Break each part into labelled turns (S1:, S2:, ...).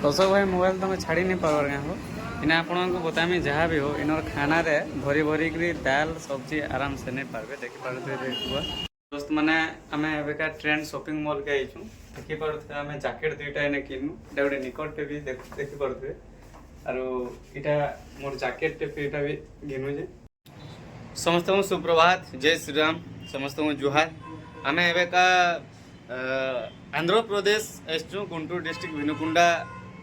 S1: दर्शक भाई मोबाइल तो मैं छाड़ी नहीं पार्बार क्या हो इना आपको बतामी जहाँ भी हो इन खाना रे भरी भरी दाल सब्जी आराम से नहीं पार्बे देखी पारे दोस्त मैंने आम एवं ट्रेंड शॉपिंग मॉल के आईचु देखी पारे आम जैकेट दुईटा एने किनु गोटे निकटटे भी देखी पारे आरो इटा मोर जैकेट टेटा भी घिनुजे समस्त को सुप्रभात जय श्री राम समस्त को जुहार आम एवं आंध्र प्रदेश आसचु गुंटूर डिस्ट्रिक्ट विनुकुंडा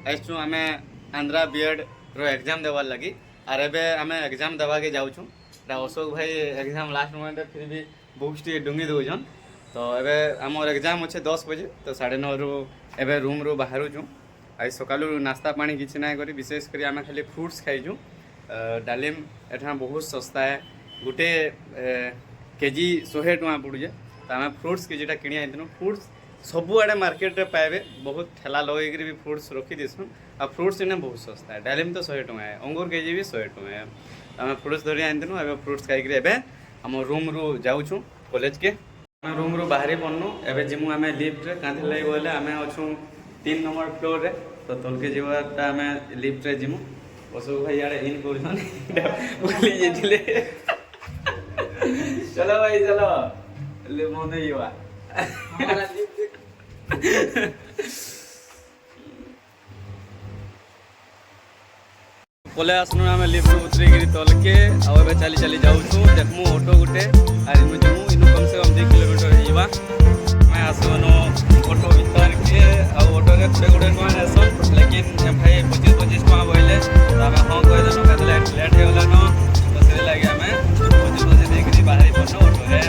S1: आसचु आम आंध्रा बीएड रो एग्जाम देवार लगी आर एबे आम एग्जाम देवा के जाऊँ अशोक भाई एग्जाम लास्ट मोमेंट फिर भी बुक्स टी डुंगी दौन तो एबे आमर एग्जाम अच्छे 10 बजे तो 9:30 रु एबे रूम रू बाहरुचु आज सकालू नास्ता पानी किसी ना करी विशेष करी आम खाली फ्रुट्स खाइचु डालिम एठा बहुत सस्ता है गोटे केजी 100 टଙ୍କା पड़ुजे तो आम फ्रुट्स केजीटा किणी आइनु फ्रुट्स सबुआड़े मार्केट रे पाइबे बहुत ठेला लगेकर भी फ्रुट्स रखी देसुँ आ फ्रुट्स इन्हें बहुत सस्ता है डालिम तो 100 टଙ୍କା है अंगूर केजी भी 100 टଙ୍କା है आम फ्रुट्स धरी आनिनु एबे फ्रुट्स खाइक आम रूम रू जाऊँ कॉलेज के आम रूम रू बाहरी पड़नु एबे जिमु आम लिफ्ट रे कांथि लगे बोले आम अच्छु 3 नंबर फ्लोर रे तो तलके जीवाटा आम लिफ्ट रे जिमु अशोक भाई यार इन कर बोली जेतिले चलो भाई चलो ले मोदे युवा हमारा लिफ्ट पले आसनु आम लिफ्ट उतरी तलके आउ चली चली जाऊँ देखमु ऑटो गुटे आर इनु जिमु इनु कम से कम 2 किलोमीटर जीवा मैं आसनु ऑटो भीतर के आउ ऑटो रे थोड़े गुटे टଙ୍କା नेसन लेकिन भाई 25 टଙ୍କା बोले तो आम हाँ कहीदेनु कहते लेट हो गलान तो से लगे आम 25 देकर बाहरी पड़न ऑटो रे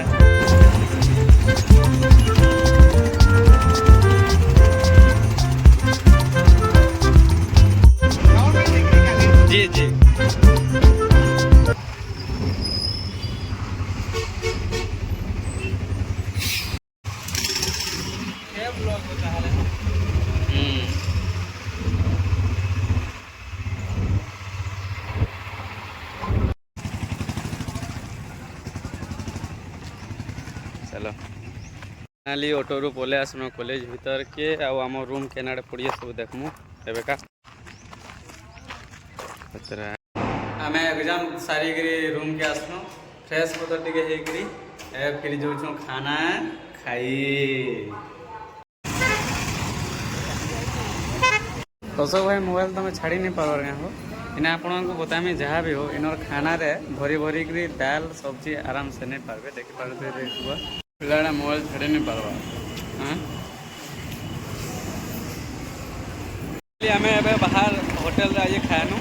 S1: जी जी चलो नाली ऑटो रू पले आसनो कॉलेज भीतर के आम रूम केनाडे पड़िए सब देखमु एबे का आम एग्जाम सारी रूम के आसनु फ्रेश पतर टिके हेकरी ए फिर जाऊँ खाना खाई अशोक भाई मोबाइल तो मैं छाड़ी नहीं पार्बार क्या हो इना आपको बतामी जहाँ भी हो इन खाना रे भरी भरी दाल सब्जी आराम से नहीं पार्बे देखी पारे पिलाड़ा मोबाइल छाड़ी नहीं पार्बा आम ए बाहर होटेल आज खाएनु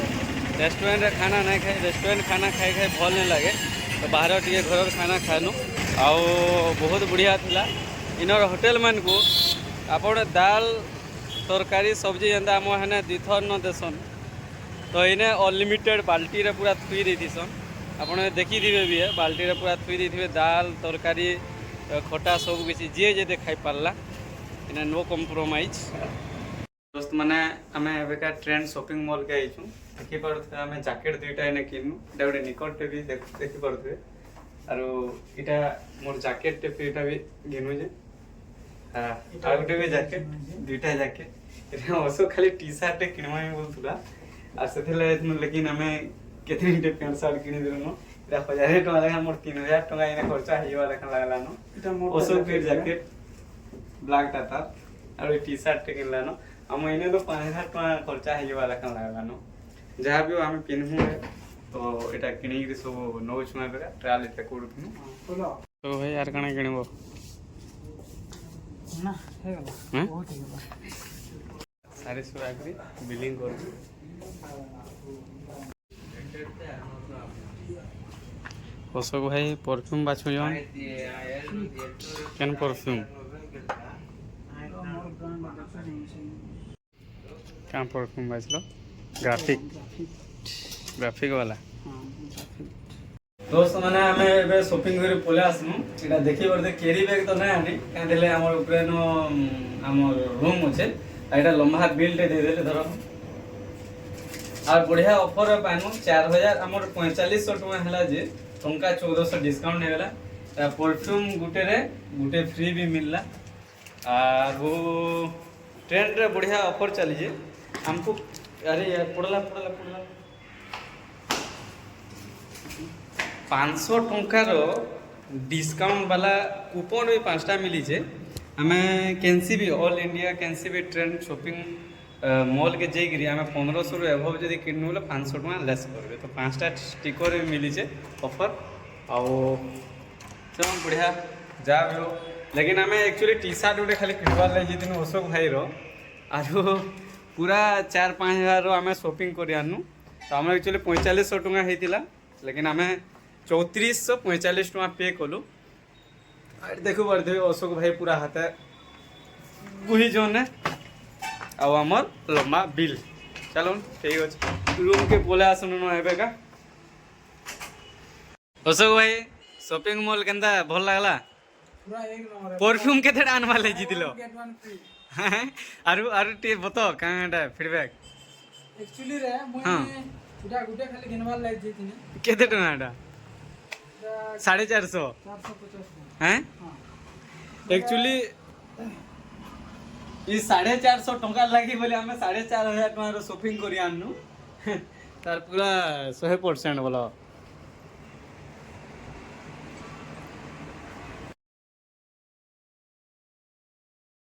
S1: रेस्टोरेंट रे खाना नहीं खाए रेस्टोरेंट खाना खाई खाई भल नहीं लगे तो बाहर टे घर खाना खाएनु आउ बहुत बढ़िया थिला इनर होटेल मान को आपण दाल तरकारी सब्जी एंता आम हेने 2 थर न देसन तो इने अनलिमिटेड बाल्टी रे पूरा थुई देसन आपण देखी दिबे भी है बाल्टी रे पूरा थुई देथिबे दाल तरकारी खटा सब किसी जे जे खाई पारला इने नो कॉम्प्रोमाइज दोस्त मैंने आम एवं ट्रेंड शॉपिंग मॉल के आईचु देखी पारे आम जैकेट दुईटा एने किनु गोटे निकटटे भी देखी पारे आरो इटा मोर जैकेट टेटा भी घिनुजे हाँ आ गोटे भी जैकेट दुईटा जैकेट इटा असो खाली टी शर्ट किणवा बोलुला आर से लेकिन आम केते पैंट शर्ट किनी देलु इटा 1000 टଙ୍କା लेखा मोर 3000 टଙ୍କା इने खर्चा हेवा लेखा लागलानो इटा मोर असो फिर जैकेट ब्लैक टा था आरो टी शर्ट टे किनलानो आम इने तो 5000 टଙ୍କା खर्चा हेवा लेखा लागलानो जहाँ भी आम पिन्हू तो यहाँ किणी सब नौ ट्रायल इतना करूँ तो भाई यार कण किणब सारी सब बिलिंग कर अशोक भाई परफ्यूम बाछुन केन परफ्यूम क्या परफ्यूम बाछल ग्राफिक वाला दोस्त मैंने आम ए शॉपिंग कर पले आसनु इटा देखी पारे कैरी बैग तो नहीं आनी क्या आम ऊपर आम रूम अच्छे एटा लंबा बिल टे दे धर और बढ़िया ऑफर पाइनु 4000 आम 4500 टଙ୍କା है जे टंका 1400 डिस्काउंट होगा परफ्यूम गुटे फ्री भी मिलला और ट्रेंड रे बढ़िया ऑफर चली हमको अरे यार पड़ला पड़ला पड़ला 500 टंकार डिस्काउंट वाला कूपन भी 5टा मिली छे हमें कैंसी भी ऑल इंडिया कैंसी भी ट्रेंड शॉपिंग मॉल के जाइए आम 1500 एभव जब किणु बोले 500 टका लेस करेंगे तो 5टा स्टिकर भी मिली छे ऑफर आओ चलो बढ़िया जा भी हो लेकिन आम एक्चुअली टी सार्ट गोटे खाली किणवार लगे दिन अशोक भाई आरु पूरा 4-5 हज़ार आम शॉपिंग कर आनु तो आम एक्चुअली 4500 टका होता लेकिन आम 3445 टका पे कलु देखो पड़े अशोक भाई पूरा हाथ बुही जोने आउ आमर लंबा बिल चलो ठीक अच्छे रूम के बोले आसन एबेका अशोक भाई शॉपिंग मॉल केंदा भल लागला
S2: पूरा एक नंबर
S1: परफ्यूम केते आनवा ले जितिलो आरु आरु टे बतो कांडा फीडबैक
S2: एक्चुअली रे मुई
S1: हाँ।
S2: गुटा गुटे खाली गिनवार लाग जेतिने
S1: केते टका 450
S2: 450
S1: हैं
S2: हां
S1: एक्चुअली ई 450 टका लागी बोले हमें 4500 टका रो शॉपिंग करी आननु तार पूरा 100% बोला